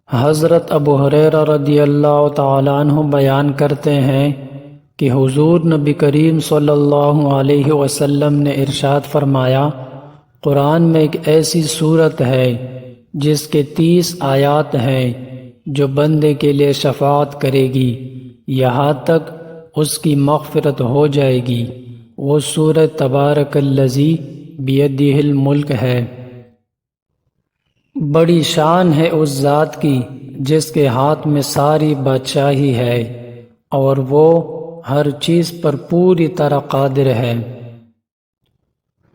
حضرت ابو ہریرہ رضی اللہ تعالیٰ عنہ بیان کرتے ہیں کہ حضور نبی کریم صلی اللہ علیہ وسلم نے ارشاد فرمایا، قرآن میں ایک ایسی صورت ہے جس کے 30 آیات ہیں جو بندے کے لیے شفاعت کرے گی یہاں تک اس کی مغفرت ہو جائے گی۔ وہ سورۃ تبارک الذی بیدہ الملک ہے۔ بڑی شان ہے اس ذات کی جس کے ہاتھ میں ساری بادشاہی ہے اور وہ ہر چیز پر پوری طرح قادر ہے،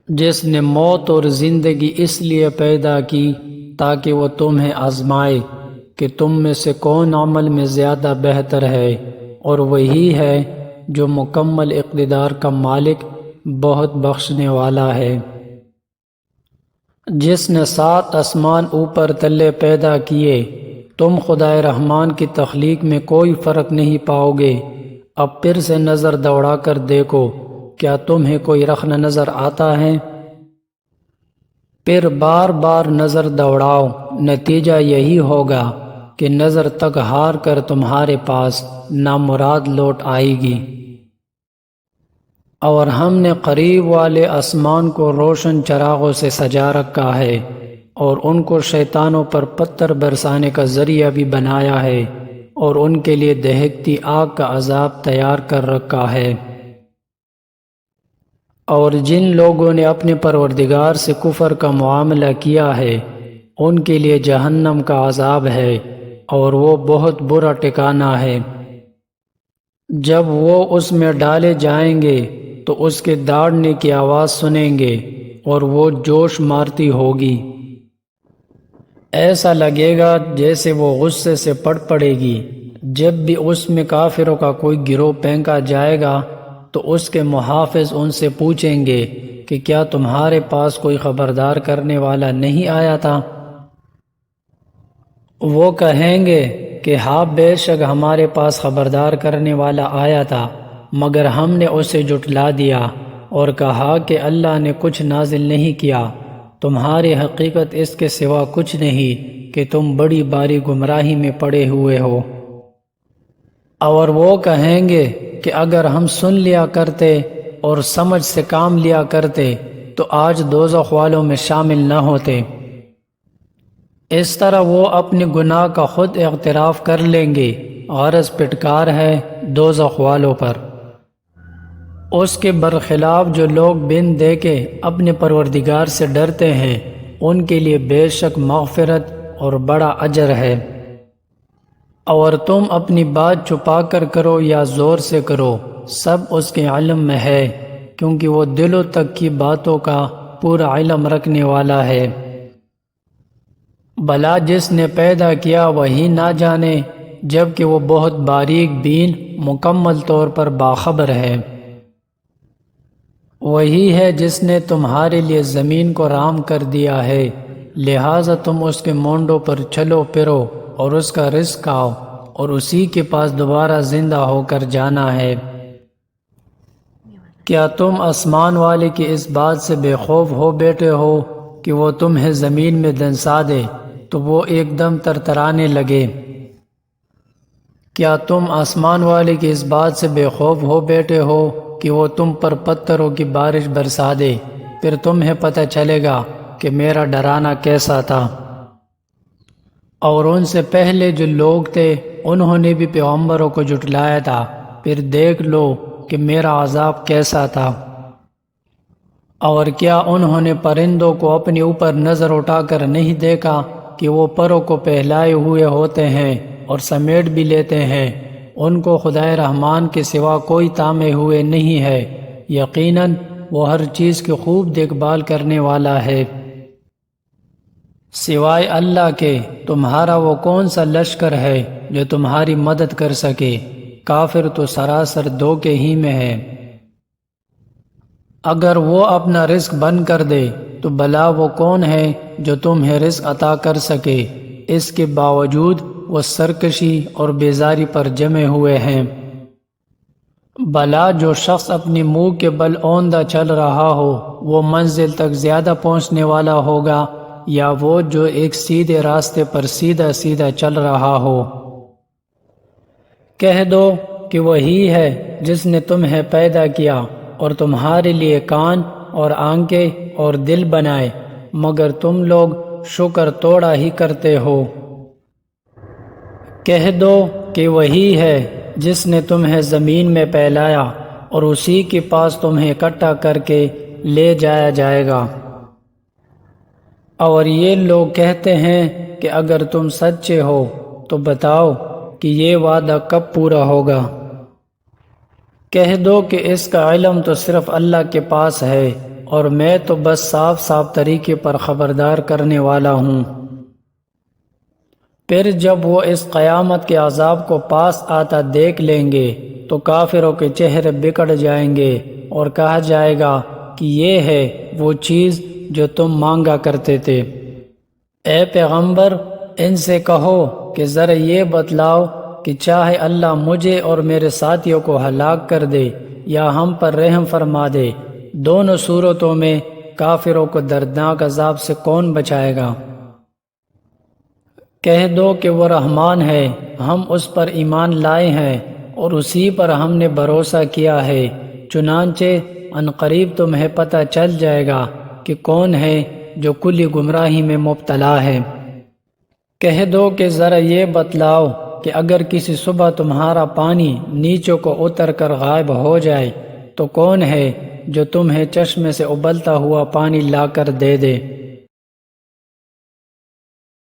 جس نے موت اور زندگی اس لیے پیدا کی تاکہ وہ تمہیں آزمائے کہ تم میں سے کون عمل میں زیادہ بہتر ہے، اور وہی ہے جو مکمل اقتدار کا مالک بہت بخشنے والا ہے۔ جس نے 7 آسمان اوپر تلے پیدا کیے، تم خدائے رحمان کی تخلیق میں کوئی فرق نہیں پاؤ گے۔ اب پھر سے نظر دوڑا کر دیکھو، کیا تمہیں کوئی رخنہ نظر آتا ہے؟ پھر بار بار نظر دوڑاؤ، نتیجہ یہی ہوگا کہ نظر تک ہار کر تمہارے پاس نامراد لوٹ آئے گی۔ اور ہم نے قریب والے آسمان کو روشن چراغوں سے سجا رکھا ہے اور ان کو شیطانوں پر پتھر برسانے کا ذریعہ بھی بنایا ہے، اور ان کے لیے دہکتی آگ کا عذاب تیار کر رکھا ہے۔ اور جن لوگوں نے اپنے پروردگار سے کفر کا معاملہ کیا ہے ان کے لیے جہنم کا عذاب ہے، اور وہ بہت برا ٹھکانہ ہے۔ جب وہ اس میں ڈالے جائیں گے تو اس کے داڑنے کی آواز سنیں گے اور وہ جوش مارتی ہوگی۔ ایسا لگے گا جیسے وہ غصے سے پڑے گی۔ جب بھی اس میں کافروں کا کوئی گروہ پھینکا جائے گا تو اس کے محافظ ان سے پوچھیں گے کہ کیا تمہارے پاس کوئی خبردار کرنے والا نہیں آیا تھا؟ وہ کہیں گے کہ ہاں، بے شک ہمارے پاس خبردار کرنے والا آیا تھا، مگر ہم نے اسے جھٹلا دیا اور کہا کہ اللہ نے کچھ نازل نہیں کیا۔ تمہاری حقیقت اس کے سوا کچھ نہیں کہ تم بڑی باری گمراہی میں پڑے ہوئے ہو۔ اور وہ کہیں گے کہ اگر ہم سن لیا کرتے اور سمجھ سے کام لیا کرتے تو آج دوزخ والوں میں شامل نہ ہوتے۔ اس طرح وہ اپنے گناہ کا خود اعتراف کر لیں گے۔ غرض پٹکار ہے دوزخ والوں پر۔ اس کے برخلاف جو لوگ بن دیکھے اپنے پروردگار سے ڈرتے ہیں ان کے لیے بے شک مغفرت اور بڑا اجر ہے۔ اور تم اپنی بات چھپا کر کرو یا زور سے کرو، سب اس کے علم میں ہے، کیونکہ وہ دلوں تک کی باتوں کا پورا علم رکھنے والا ہے۔ بھلا جس نے پیدا کیا وہی نہ جانے، جبکہ وہ بہت باریک بین مکمل طور پر باخبر ہے۔ وہی ہے جس نے تمہارے لیے زمین کو رام کر دیا ہے، لہٰذا تم اس کے مونڈوں پر چلو پھرو اور اس کا رزق کھاؤ، اور اسی کے پاس دوبارہ زندہ ہو کر جانا ہے۔ کیا تم آسمان والے کی اس بات سے بے خوف ہو بیٹھے ہو کہ وہ تمہیں زمین میں دنسا دے تو وہ ایک دم ترترانے لگے؟ کیا تم آسمان والے کی اس بات سے بے خوف ہو بیٹھے ہو کہ وہ تم پر پتھروں کی بارش برسا دے، پھر تمہیں پتہ چلے گا کہ میرا ڈرانا کیسا تھا؟ اور ان سے پہلے جو لوگ تھے انہوں نے بھی پیغمبروں کو جھٹلایا تھا، پھر دیکھ لو کہ میرا عذاب کیسا تھا۔ اور کیا انہوں نے پرندوں کو اپنے اوپر نظر اٹھا کر نہیں دیکھا کہ وہ پروں کو پھیلائے ہوئے ہوتے ہیں اور سمیٹ بھی لیتے ہیں؟ ان کو خدائے رحمان کے سوا کوئی تامے ہوئے نہیں ہے، یقیناً وہ ہر چیز کی خوب دیکھ بھال کرنے والا ہے۔ سوائے اللہ کے تمہارا وہ کون سا لشکر ہے جو تمہاری مدد کر سکے؟ کافر تو سراسر دھوکے ہی میں ہے۔ اگر وہ اپنا رزق بند کر دے تو بھلا وہ کون ہے جو تمہیں رزق عطا کر سکے؟ اس کے باوجود وہ سرکشی اور بیزاری پر جمے ہوئے ہیں۔ بھلا جو شخص اپنی منہ کے بل اوندہ چل رہا ہو وہ منزل تک زیادہ پہنچنے والا ہوگا یا وہ جو ایک سیدھے راستے پر سیدھا سیدھا چل رہا ہو؟ کہہ دو کہ وہی ہے جس نے تمہیں پیدا کیا اور تمہارے لیے کان اور آنکھیں اور دل بنائے، مگر تم لوگ شکر توڑا ہی کرتے ہو۔ کہہ دو کہ وہی ہے جس نے تمہیں زمین میں پھیلایا اور اسی کے پاس تمہیں اکٹھا کر کے لے جایا جائے گا۔ اور یہ لوگ کہتے ہیں کہ اگر تم سچے ہو تو بتاؤ کہ یہ وعدہ کب پورا ہوگا؟ کہہ دو کہ اس کا علم تو صرف اللہ کے پاس ہے اور میں تو بس صاف صاف طریقے پر خبردار کرنے والا ہوں۔ پھر جب وہ اس قیامت کے عذاب کو پاس آتا دیکھ لیں گے تو کافروں کے چہرے بگڑ جائیں گے اور کہا جائے گا کہ یہ ہے وہ چیز جو تم مانگا کرتے تھے۔ اے پیغمبر، ان سے کہو کہ ذرا یہ بتلاؤ کہ چاہے اللہ مجھے اور میرے ساتھیوں کو ہلاک کر دے یا ہم پر رحم فرما دے، دونوں صورتوں میں کافروں کو دردناک عذاب سے کون بچائے گا؟ کہہ دو کہ وہ رحمان ہے، ہم اس پر ایمان لائے ہیں اور اسی پر ہم نے بھروسہ کیا ہے، چنانچہ عنقریب تمہیں پتہ چل جائے گا کہ کون ہے جو کلی گمراہی میں مبتلا ہے۔ کہہ دو کہ ذرا یہ بتلاؤ کہ اگر کسی صبح تمہارا پانی نیچوں کو اتر کر غائب ہو جائے تو کون ہے جو تمہیں چشمے سے ابلتا ہوا پانی لا کر دے دے؟